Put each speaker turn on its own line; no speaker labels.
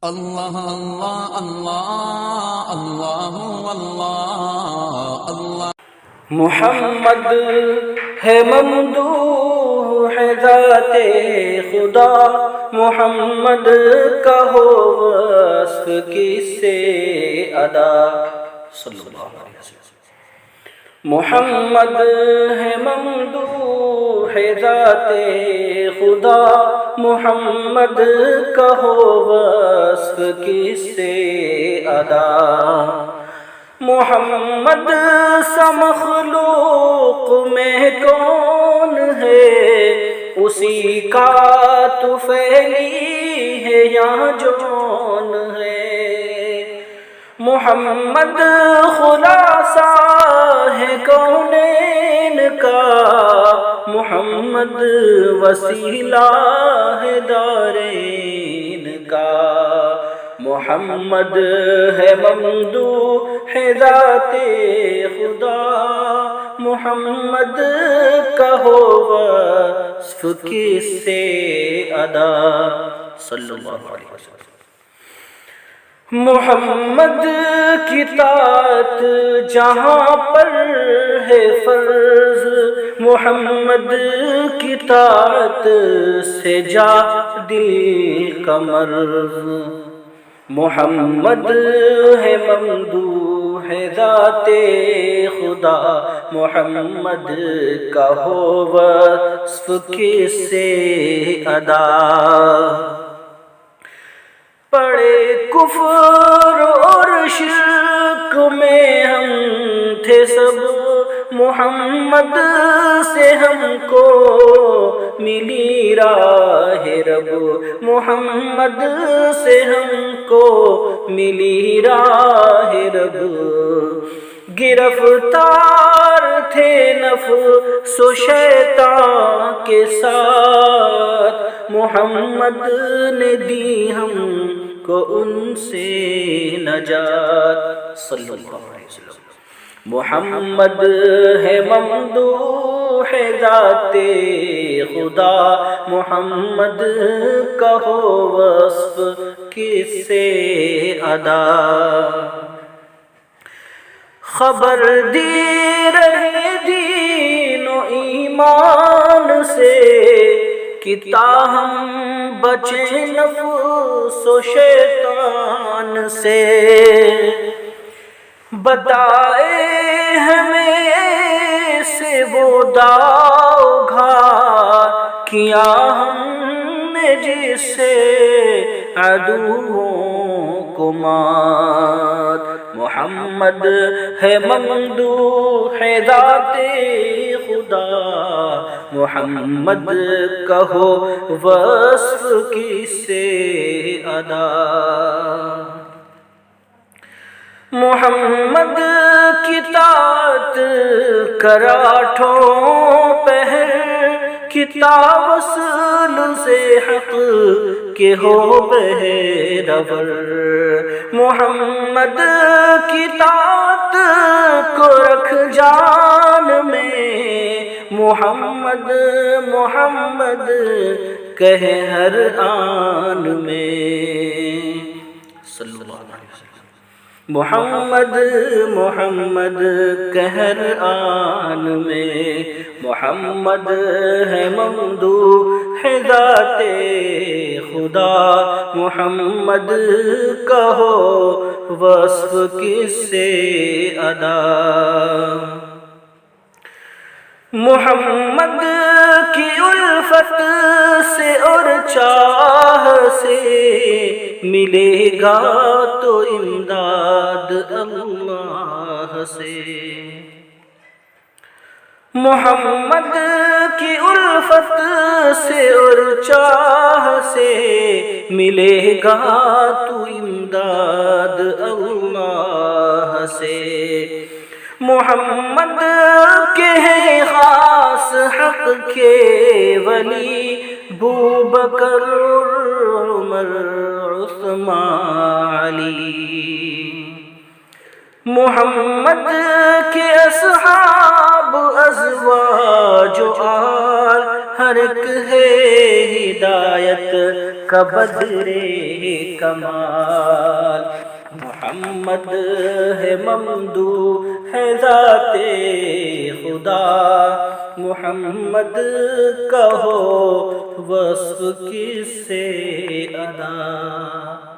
اللہ اللہ اللہ اللہ اللہ اللہ
محمد ہے ممدوح ہے ذات خدا، محمد کا ہو وصف کس سے ادا، صلی اللہ علیہ وسلم۔ محمد ہے ممدوح ہے ذات خدا، محمد کا ہو وصف کس سے ادا، محمد سا مخلوق میں کون ہے، اسی کا طفیلی ہے یا جون ہے، محمد خلاصہ ہے کونین کا، محمد وسیلہ ہے دارین کا، محمد ہے ممدوح ہے ذات خدا، محمد کا ہو وصف کس سے ادا، صلی اللہ علیہ وسلم۔ محمد کی طاعت جہاں پر ہے فرض، محمد کی طاعت سے جا دل کا مرض، محمد ہے ممدوح ہے ذات خدا، محمد کا ہو وصف کس سے ادا، پڑے کفر اور شرک میں ہم تھے سب، محمد سے ہم کو ملی راہ رب، محمد سے ہم کو ملی راہ رب، گرفتار تھے نفس و شیطان کے ساتھ، محمد نے دی ہم کو ان سے نجات، صلی اللہ علیہ وسلم۔ محمد ہے ممدوح ہے ذات خدا، محمد کا ہو وصف کس سے ادا، خبر دی رہے دین و ایمان سے کہ تاہم بچے نفس و شیطان سے، بتائے ہمیں سے وہ داؤ گھار کیا ہم نے جس سے عدووں کو مات، محمد ہے ممدوح ہے ذات خدا، محمد کا ہو وصف کس سے ادا، محمد کی طاعت کراٹھوں پہر، کتاب وصل سے حق کے ہو بہرور، محمد کی طاعت کو رکھ جان میں، محمد محمد کہے ہر آن میں، صلی اللہ علیہ وسلم۔ محمد محمد کہر آن میں، محمد ہے ممدوح ہے ذات خدا، محمد کا ہو وصف کس سے ادا، محمد کی الفت سے اور چاہ سے ملے گا تو امداد اللہ سے، محمد کی الفت سے اور چاہ سے ملے گا تو امداد اللہ سے، محمد کے ہیں خاص حق کے ولی، بوبکر عمر عثمان علی، محمد کے اصحاب ازواج و آل ہر ایک ہے ہدایت کا بدر کمال، محمد ہے ممدوح ہے ذات خدا، محمد کا ہو وصف کس سے ادا۔